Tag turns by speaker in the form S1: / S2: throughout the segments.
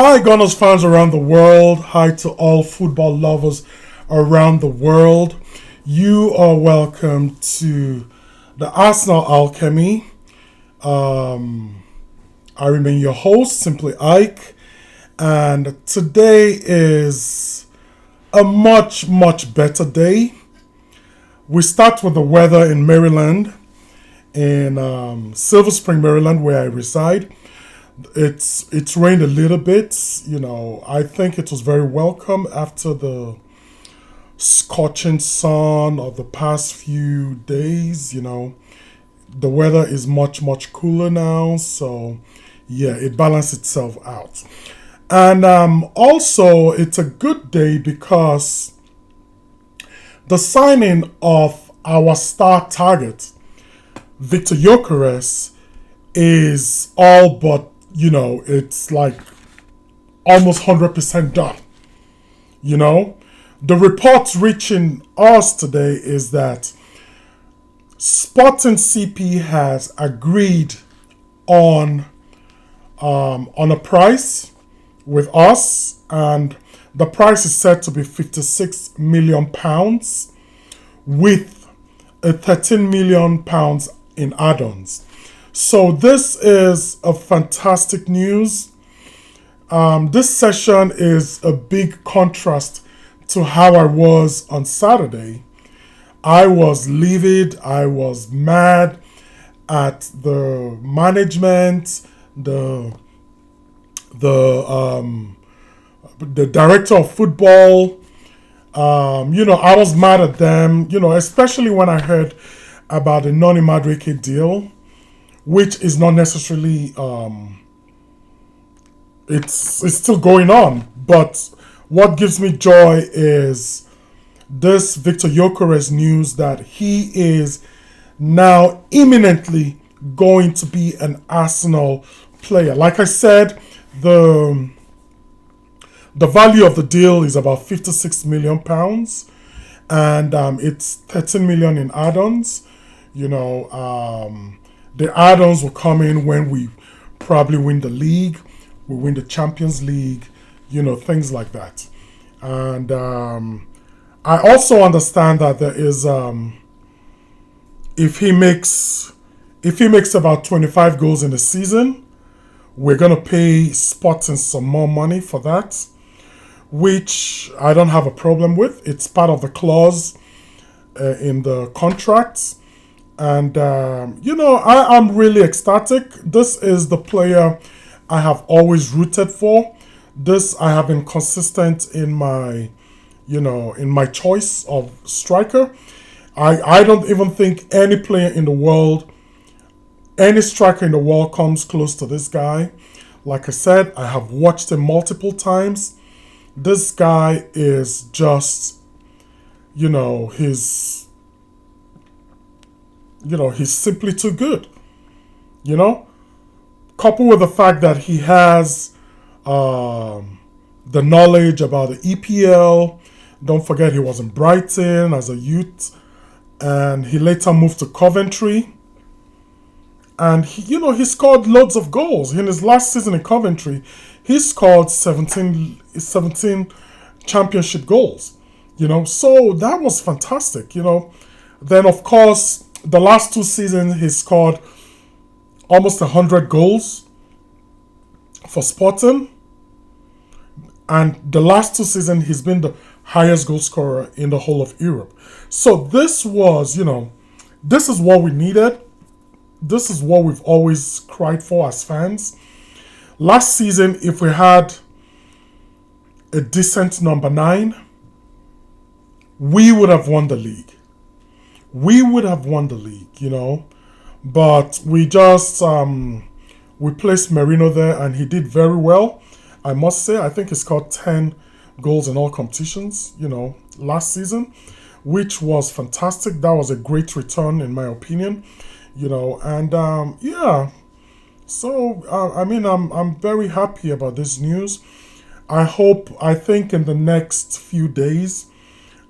S1: Hi, Gunners fans around the world. Hi to all football lovers around the world. You are welcome to the Arsenal Alchemy. Um, I remain your host, Simply Ike, and today is a much better day. We start with the weather in Maryland, in Silver Spring, Maryland, where I reside. It's rained a little bit. I think it was very welcome after the scorching sun of the past few days. The weather is much cooler now, so yeah, it balanced itself out. And also, it's a good day because the signing of our star target, Victor Gykoreres, is all but, it's like almost 100% done. You know, the reports reaching us today is that Sporting CP has agreed on on a price with us, and the price is set to be £56 million with a £13 million in add-ons. So this is a fantastic news. This session is a big contrast to how I was on Saturday. I was livid. I was mad at the management, the the director of football. I was mad at them. Especially when I heard about the Noni Madueke deal, which is not necessarily it's still going on. But what gives me joy is this Victor Gyökeres news that he is now imminently going to be an Arsenal player. Like I said, the value of the deal is about £56 million, and it's 13 million in add-ons. The add-ons will come in when we probably win the league, we win the Champions League, things like that. And I also understand that there is if he makes about 25 goals in a season, we're gonna pay Sporting some more money for that, which I don't have a problem with. It's part of the clause in the contract. And, I'm really ecstatic. This is the player I have always rooted for. I have been consistent in my choice of striker. I don't even think any player in the world, any striker in the world comes close to this guy. Like I said, I have watched him multiple times. This guy is just, you know, he's, he's simply too good. You know, coupled with the fact that he has the knowledge about the EPL. Don't forget he was in Brighton as a youth, and he later moved to Coventry. And he scored loads of goals in his last season in Coventry. He scored 17 championship goals. So that was fantastic. Then of course the last two seasons he scored almost 100 goals for Sporting, and the last two seasons he's been the highest goal scorer in the whole of Europe. So this was, this is what we needed. This is what we've always cried for as fans. Last season, if we had a decent number 9, we would have won the league. We would have won the league, But we just, we placed Merino there and he did very well. I must say, I think he scored 10 goals in all competitions, last season, which was fantastic. That was a great return, in my opinion, and yeah. So, I'm very happy about this news. I think in the next few days,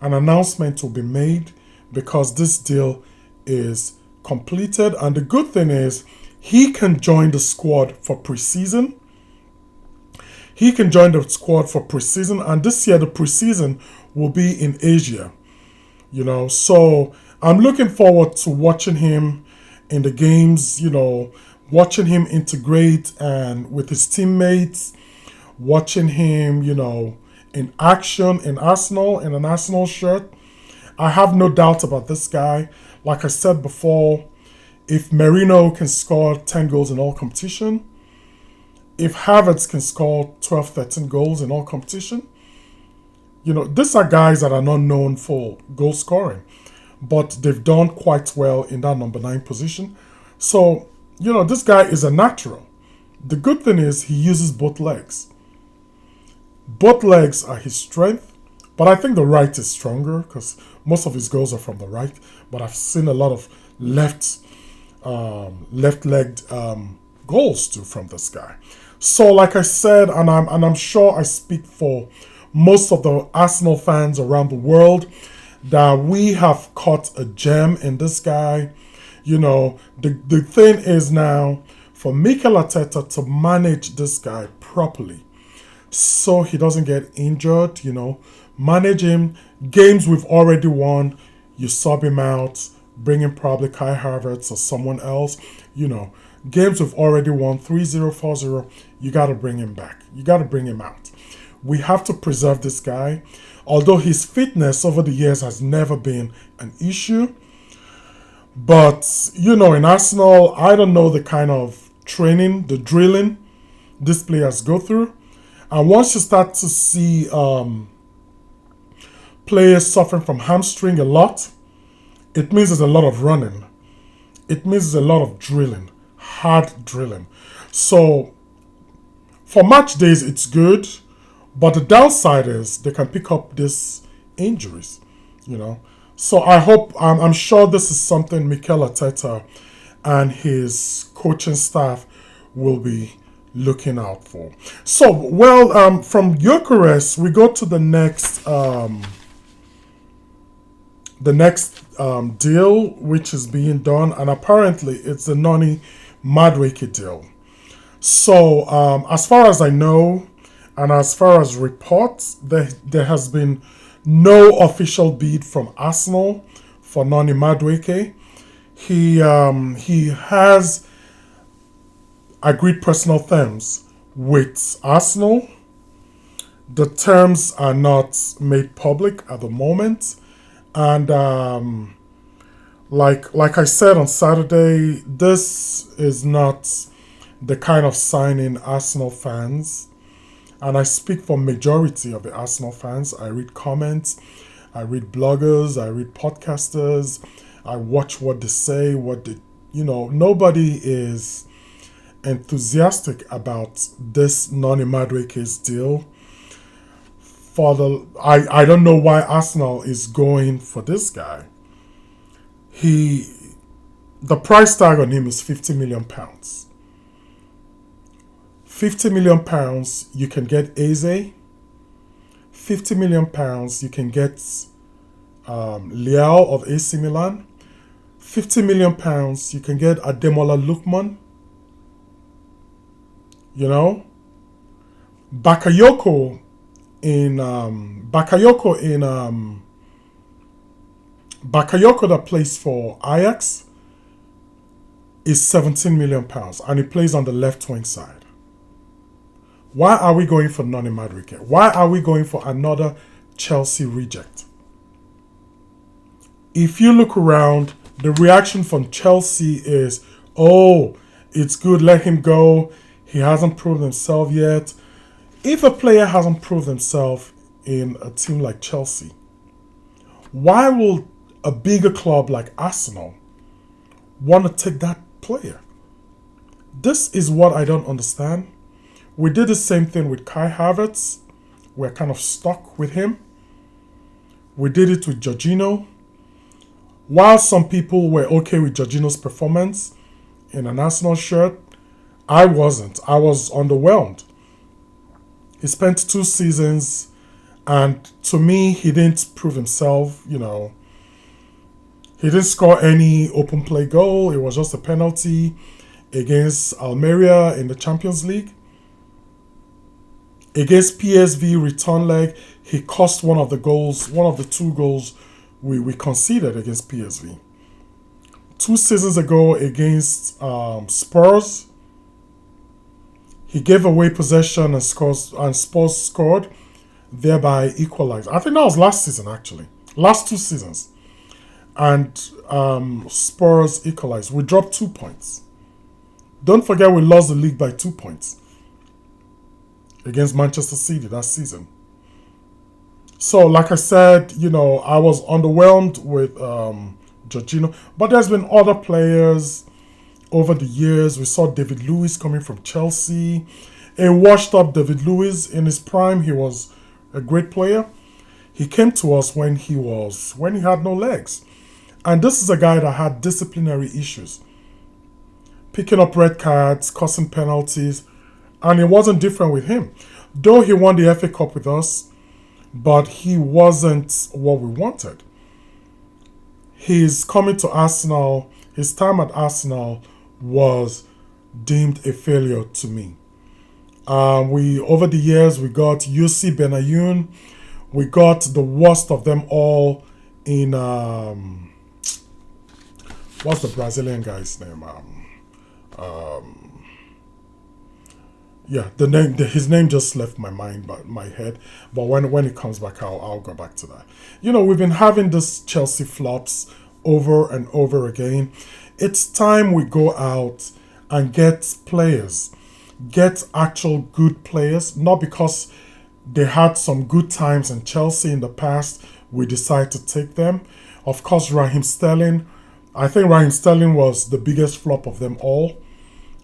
S1: an announcement will be made because this deal is completed. And the good thing is, he can join the squad for preseason. he can join the squad for preseason, and this year the preseason will be in Asia. So I'm looking forward to watching him in the games. Watching him integrate and with his teammates, watching him, in action in Arsenal in an Arsenal shirt. I have no doubt about this guy. Like I said before, if Merino can score 10 goals in all competition, if Havertz can score 12, 13 goals in all competition, these are guys that are not known for goal scoring, but they've done quite well in that number 9 position. So, this guy is a natural. The good thing is he uses both legs. Both legs are his strength, but I think the right is stronger because most of his goals are from the right. But I've seen a lot of left-legged goals too from this guy. So, like I said, and I'm sure I speak for most of the Arsenal fans around the world, that we have caught a gem in this guy. The thing is now for Mikel Arteta to manage this guy properly so he doesn't get injured, manage him. Games we've already won, you sub him out, bring in probably Kai Havertz or someone else. Games we've already won, 3-0, 4-0, you got to bring him back. You got to bring him out. We have to preserve this guy. Although his fitness over the years has never been an issue. But, in Arsenal, I don't know the kind of training, the drilling these players go through. And once you start to see players suffering from hamstring a lot, it means there's a lot of running. It means there's a lot of drilling, hard drilling. So, for match days, it's good. But the downside is they can pick up these injuries, So I'm sure this is something Mikel Arteta and his coaching staff will be looking out for. So, from Gykoreres, we go to the next deal, which is being done, and apparently it's the Noni Madueke deal. So, as far as I know, and as far as reports, there has been no official bid from Arsenal for Noni Madueke. He has agreed personal terms with Arsenal. The terms are not made public at the moment, and like I said on Saturday, this is not the kind of signing Arsenal fans. And I speak for majority of the Arsenal fans. I read comments, I read bloggers, I read podcasters, I watch what they say, nobody is enthusiastic about this Noni Madueke's deal. I don't know why Arsenal is going for this guy. The price tag on him is £50 million. £50 million, you can get Eze. £50 million, you can get Leao of AC Milan. £50 million, you can get Ademola Lookman. Bakayoko that plays for Ajax is £17 million, and he plays on the left wing side. Why are we going for Noni Madueke? Why are we going for another Chelsea reject? If you look around, the reaction from Chelsea is, oh, it's good, let him go. He hasn't proved himself yet. If a player hasn't proved himself in a team like Chelsea, why will a bigger club like Arsenal want to take that player? This is what I don't understand. We did the same thing with Kai Havertz. We're kind of stuck with him. We did it with Jorginho. While some people were okay with Jorginho's performance in an Arsenal shirt, I wasn't. I was underwhelmed. He spent 2 seasons, and to me, he didn't prove himself, He didn't score any open play goal. It was just a penalty against Almeria in the Champions League. Against PSV return leg, he cost one of the two goals we conceded against PSV. 2 seasons ago against Spurs, he gave away possession and Spurs scored, thereby equalized. I think that was last season actually. Last 2 seasons. And Spurs equalized. We dropped 2 points. Don't forget we lost the league by 2 points against Manchester City that season. So, like I said, I was underwhelmed with Jorginho, but there's been other players over the years. We saw David Luiz coming from Chelsea, a washed-up David Luiz. In his prime, he was a great player. He came to us when he had no legs, and this is a guy that had disciplinary issues, picking up red cards, causing penalties, and it wasn't different with him. Though he won the FA Cup with us, but he wasn't what we wanted. His coming to Arsenal, his time at Arsenal was deemed a failure to me. Over the years, we got Yossi Benayoun. We got the worst of them all in what's the Brazilian guy's name? His name just left my mind, but my head. But when it comes back, I'll go back to that. We've been having this Chelsea flops over and over again. It's time we go out and get players, get actual good players. Not because they had some good times in Chelsea in the past, we decide to take them. Of course, Raheem Sterling. I think Raheem Sterling was the biggest flop of them all.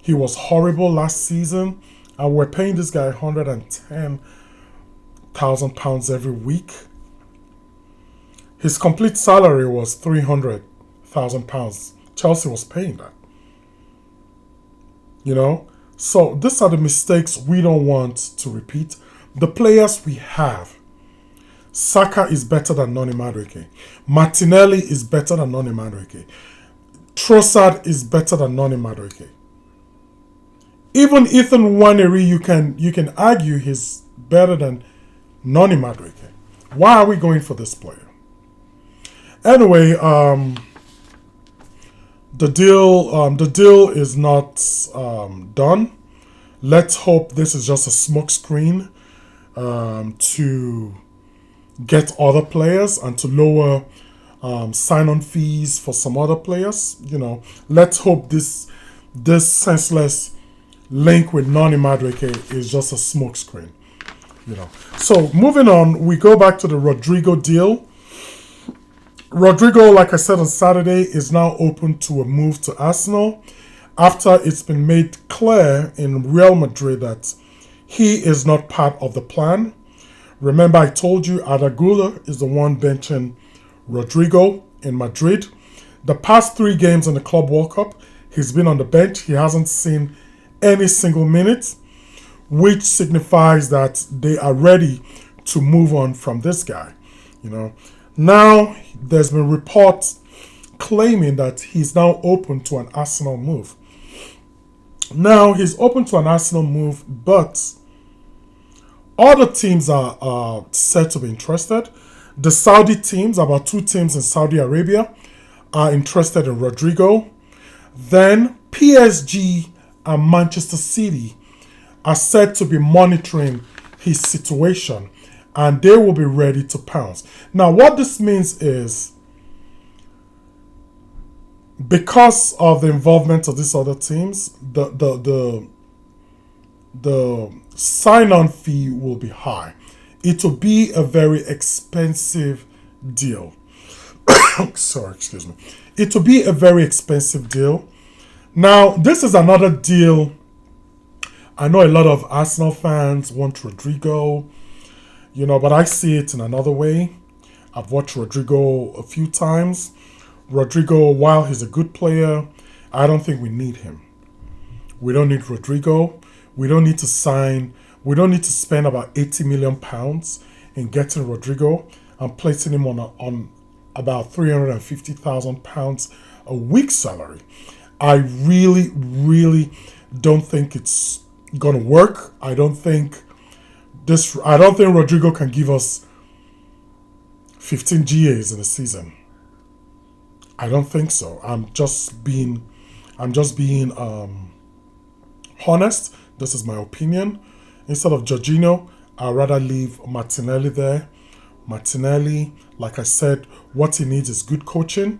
S1: He was horrible last season. And we're paying this guy £110,000 every week. His complete salary was £300,000. Chelsea was paying that. So these are the mistakes we don't want to repeat. The players we have. Saka is better than Noni Madueke. Martinelli is better than Noni Madueke. Trossard is better than Noni Madueke. Even Ethan Nwaneri, you can argue he's better than Noni Madueke. Why are we going for this player? Anyway, the deal is not done. Let's hope this is just a smokescreen to get other players and to lower sign-on fees for some other players. Let's hope this senseless link with Noni Madueke is just a smokescreen. So moving on, we go back to the Rodrigo deal. Rodrigo, like I said on Saturday, is now open to a move to Arsenal after it's been made clear in Real Madrid that he is not part of the plan. Remember, I told you Arda Güler is the one benching Rodrigo in Madrid. The past 3 games in the Club World Cup, he's been on the bench. He hasn't seen any single minute, which signifies that they are ready to move on from this guy. Now there's been reports claiming that he's now open to an Arsenal move. Now he's open to an Arsenal move, but other teams are said to be interested. The Saudi teams, about 2 teams in Saudi Arabia, are interested in Rodrigo. Then PSG and Manchester City are said to be monitoring his situation, and they will be ready to pounce. Now, what this means is, because of the involvement of these other teams, the sign-on fee will be high. It will be a very expensive deal. Sorry, excuse me. It will be a very expensive deal. Now, this is another deal. I know a lot of Arsenal fans want Rodrigo, but I see it in another way. I've watched Rodrigo a few times. Rodrigo, while he's a good player, I don't think we need him. We don't need Rodrigo. We don't need to spend about £80 million in getting Rodrigo and placing him on about £350,000 a week salary. I really, really don't think it's going to work. I don't think This I don't think Rodrigo can give us 15 GAs in a season. I don't think so. I'm just being honest. This is my opinion. Instead of Jorginho, I'd rather leave Martinelli there. Martinelli, like I said, what he needs is good coaching.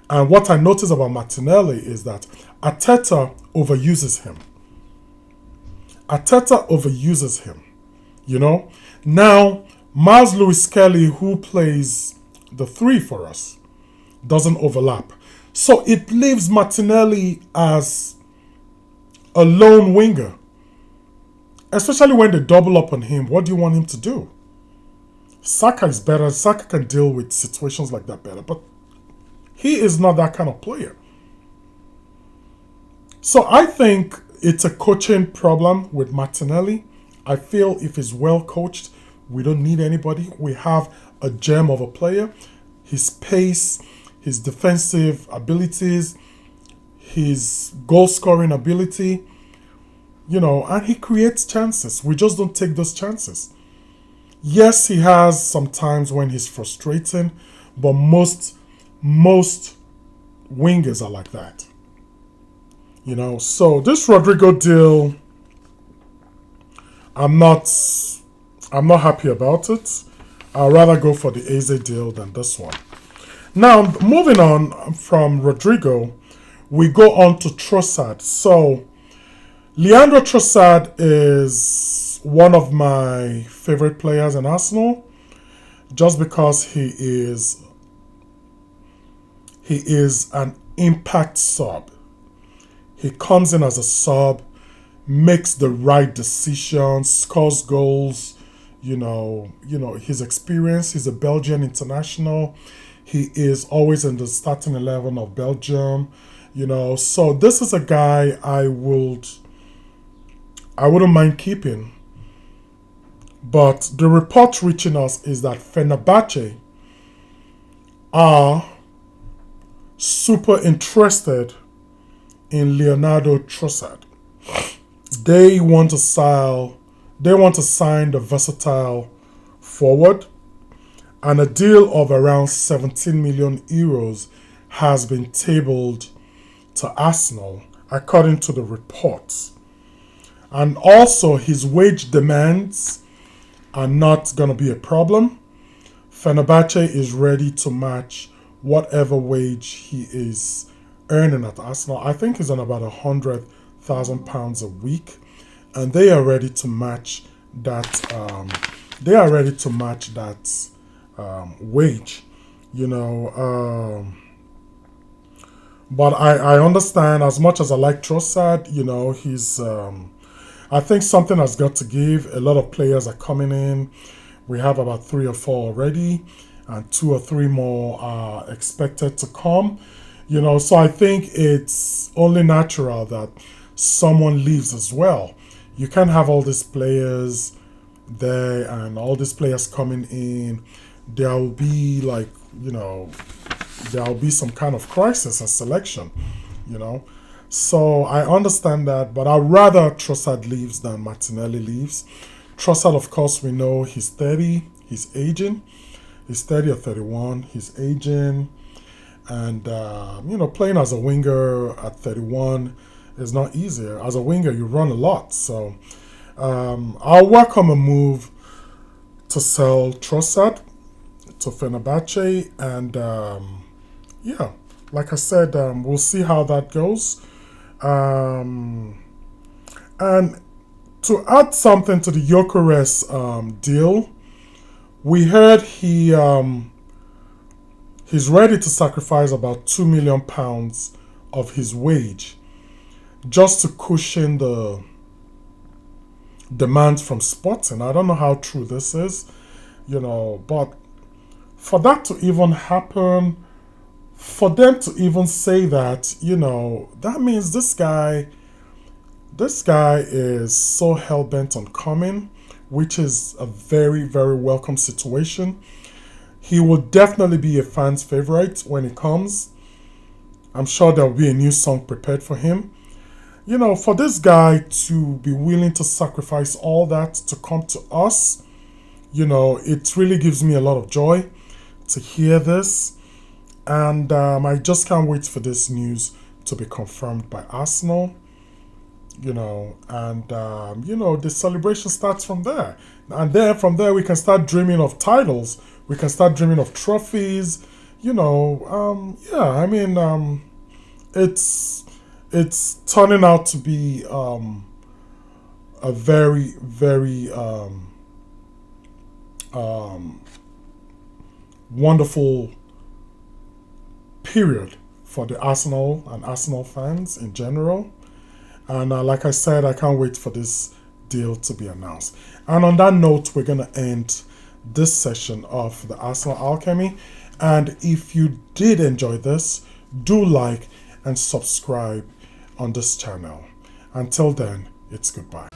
S1: And what I notice about Martinelli is that Arteta overuses him. Arteta overuses him. You know? Now, Miles Lewis Kelly, who plays the three for us, doesn't overlap. So it leaves Martinelli as a lone winger. Especially when they double up on him. What do you want him to do? Saka is better. Saka can deal with situations like that better. But he is not that kind of player. So I think it's a coaching problem with Martinelli. I feel if he's well coached, we don't need anybody. We have a gem of a player. His pace, his defensive abilities, his goal scoring ability, and he creates chances. We just don't take those chances. Yes, he has some times when he's frustrating, but most wingers are like that. So this Rodrigo deal, I'm not happy about it. I'd rather go for the Eze deal than this one. Now, moving on from Rodrigo, we go on to Trossard. So, Leandro Trossard is one of my favorite players in Arsenal, just because he is an impact sub. He comes in as a sub, makes the right decisions, scores goals. His experience. He's a Belgian international. He is always in the starting 11 of Belgium. So this is a guy I wouldn't mind keeping. But the report reaching us is that Fenerbahce are super interested in Leonardo Trossard. They want to sign the versatile forward, and a deal of around 17 million euros has been tabled to Arsenal, according to the reports. And also, his wage demands are not going to be a problem. Fenerbahce is ready to match whatever wage he is earning at Arsenal. I think he's on about £100,000 a week, and they are ready to match that. Wage, But I understand, as much as I like Trossard, he's. I think something has got to give. A lot of players are coming in. We have about 3 or 4 already, and 2 or 3 more are expected to come. So I think it's only natural that someone leaves as well. You can't have all these players there and all these players coming in. There will be there will be some kind of crisis and selection, So I understand that, but I'd rather Trossard leaves than Martinelli leaves. Trossard, of course, we know he's 30, he's aging. He's 30 or 31, he's aging. And, playing as a winger at 31 is not easy. As a winger, you run a lot. So I'll welcome a move to sell Trossard to Fenerbahce. And, like I said, we'll see how that goes. And to add something to the Gykoreres deal, we heard he's ready to sacrifice about £2 million of his wage just to cushion the demands from Sporting. I don't know how true this is, but for that to even happen, for them to even say that, that means this guy is so hell-bent on coming, which is a very, very welcome situation. He will definitely be a fan's favorite when he comes. I'm sure there will be a new song prepared for him. for this guy to be willing to sacrifice all that to come to us, it really gives me a lot of joy to hear this. And I just can't wait for this news to be confirmed by Arsenal. The celebration starts from there. And then from there, we can start dreaming of titles. We can start dreaming of trophies. It's turning out to be a very, very wonderful period for the Arsenal and Arsenal fans in general. And like I said, I can't wait for this deal to be announced. And on that note, we're going to end this session of the Arsenal Alchemy. And if you did enjoy this, do like and subscribe on this channel. Until then, it's goodbye.